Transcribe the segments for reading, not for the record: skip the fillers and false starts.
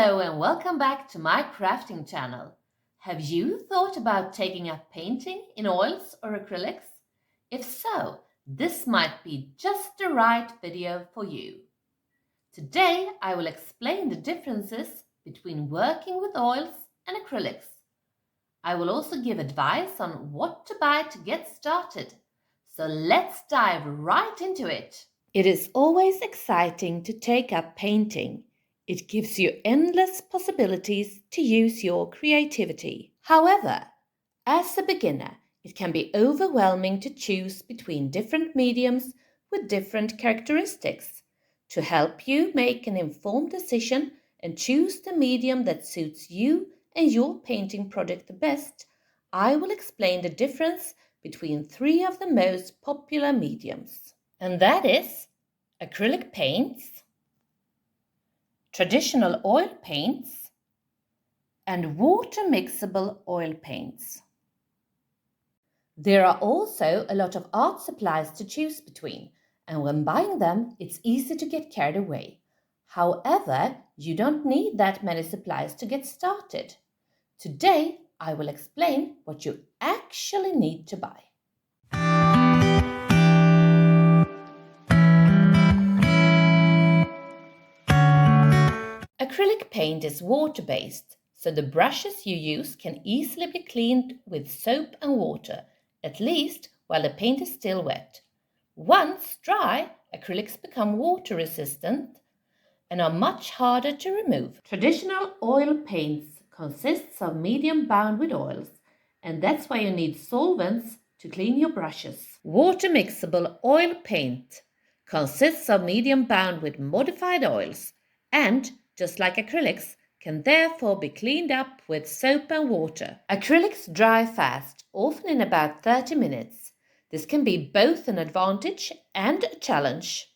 Hello and welcome back to my crafting channel. Have you thought about taking up painting in oils or acrylics? If so, this might be just the right video for you. Today I will explain the differences between working with oils and acrylics. I will also give advice on what to buy to get started. So let's dive right into it. It is always exciting to take up painting. It gives you endless possibilities to use your creativity. However, as a beginner, it can be overwhelming to choose between different mediums with different characteristics. To help you make an informed decision and choose the medium that suits you and your painting project the best, I will explain the difference between three of the most popular mediums. And that is acrylic paints, traditional oil paints, and water mixable oil paints. There are also a lot of art supplies to choose between, and when buying them, it's easy to get carried away. However, you don't need that many supplies to get started. Today, I will explain what you actually need to buy. Acrylic paint is water-based, so the brushes you use can easily be cleaned with soap and water, at least while the paint is still wet. Once dry, acrylics become water-resistant and are much harder to remove. Traditional oil paints consists of medium bound with oils, and that's why you need solvents to clean your brushes. Water mixable oil paint consists of medium bound with modified oils and, just like acrylics, can therefore be cleaned up with soap and water. Acrylics dry fast, often in about 30 minutes. This can be both an advantage and a challenge.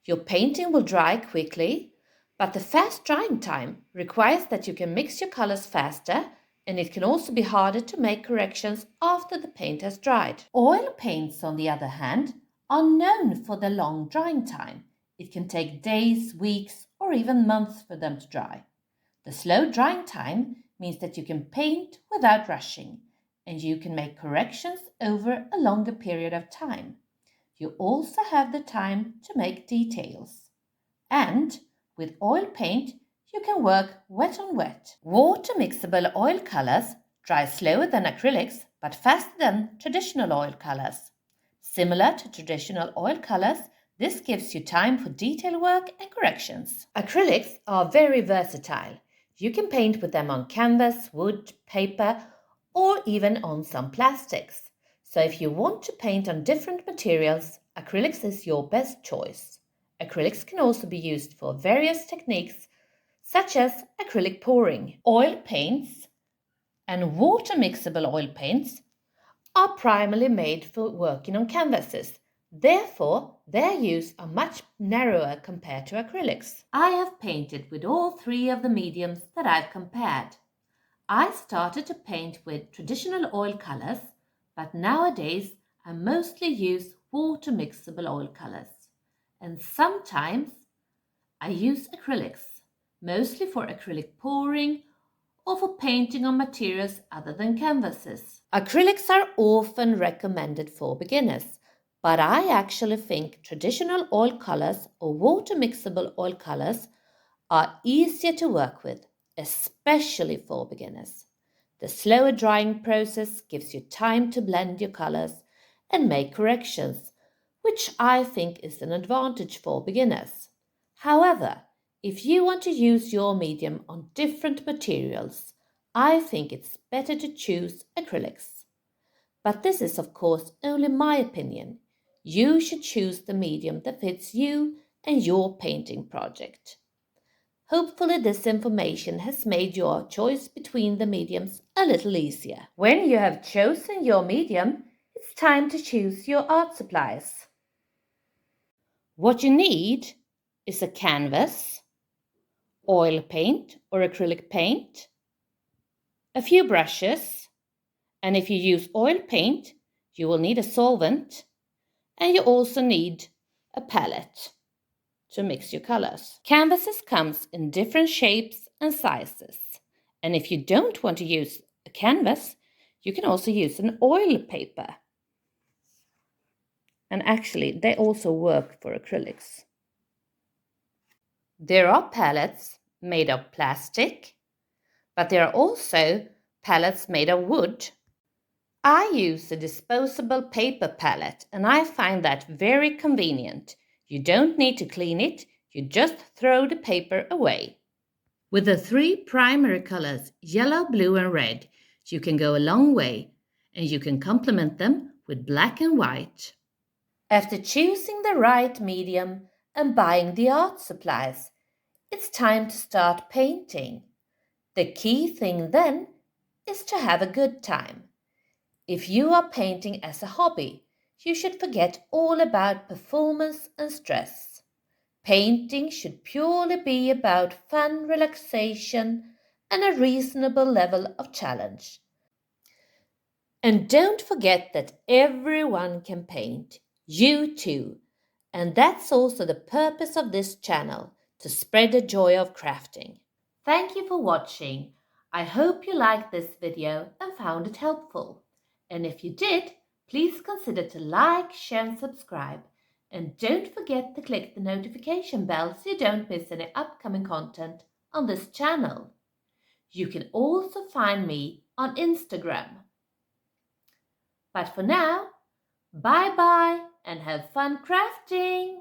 Your painting will dry quickly, but the fast drying time requires that you can mix your colors faster, and it can also be harder to make corrections after the paint has dried. Oil paints, on the other hand, are known for the long drying time. It can take days, weeks, or even months for them to dry. The slow drying time means that you can paint without rushing, and you can make corrections over a longer period of time. You also have the time to make details. And with oil paint, you can work wet on wet. Water mixable oil colors dry slower than acrylics, but faster than traditional oil colors. Similar to traditional oil colors, this gives you time for detail work and corrections. Acrylics are very versatile. You can paint with them on canvas, wood, paper, or even on some plastics. So if you want to paint on different materials, acrylics is your best choice. Acrylics can also be used for various techniques, such as acrylic pouring. Oil paints and water mixable oil paints are primarily made for working on canvases. Therefore, their use are much narrower compared to acrylics. I have painted with all three of the mediums that I've compared. I started to paint with traditional oil colors, but nowadays I mostly use water mixable oil colors. And sometimes I use acrylics, mostly for acrylic pouring or for painting on materials other than canvases. Acrylics are often recommended for beginners, but I actually think traditional oil colors or water mixable oil colors are easier to work with, especially for beginners. The slower drying process gives you time to blend your colors and make corrections, which I think is an advantage for beginners. However, if you want to use your medium on different materials, I think it's better to choose acrylics. But this is of course only my opinion. You should choose the medium that fits you and your painting project. Hopefully this information has made your choice between the mediums a little easier. When you have chosen your medium, it's time to choose your art supplies. What you need is a canvas, oil paint or acrylic paint, a few brushes, and if you use oil paint, you will need a solvent, and you also need a palette to mix your colors. Canvases comes in different shapes and sizes. And if you don't want to use a canvas, you can also use an oil paper. And actually, they also work for acrylics. There are palettes made of plastic, but there are also palettes made of wood. I use a disposable paper palette and I find that very convenient. You don't need to clean it, you just throw the paper away. With the three primary colors, yellow, blue and red, you can go a long way and you can complement them with black and white. After choosing the right medium and buying the art supplies, it's time to start painting. The key thing then is to have a good time. If you are painting as a hobby, you should forget all about performance and stress. Painting should purely be about fun, relaxation, and a reasonable level of challenge. And don't forget that everyone can paint, you too. And that's also the purpose of this channel, to spread the joy of crafting. Thank you for watching. I hope you liked this video and found it helpful. And if you did, please consider to like, share and subscribe. And don't forget to click the notification bell so you don't miss any upcoming content on this channel. You can also find me on Instagram. But for now, bye bye and have fun crafting!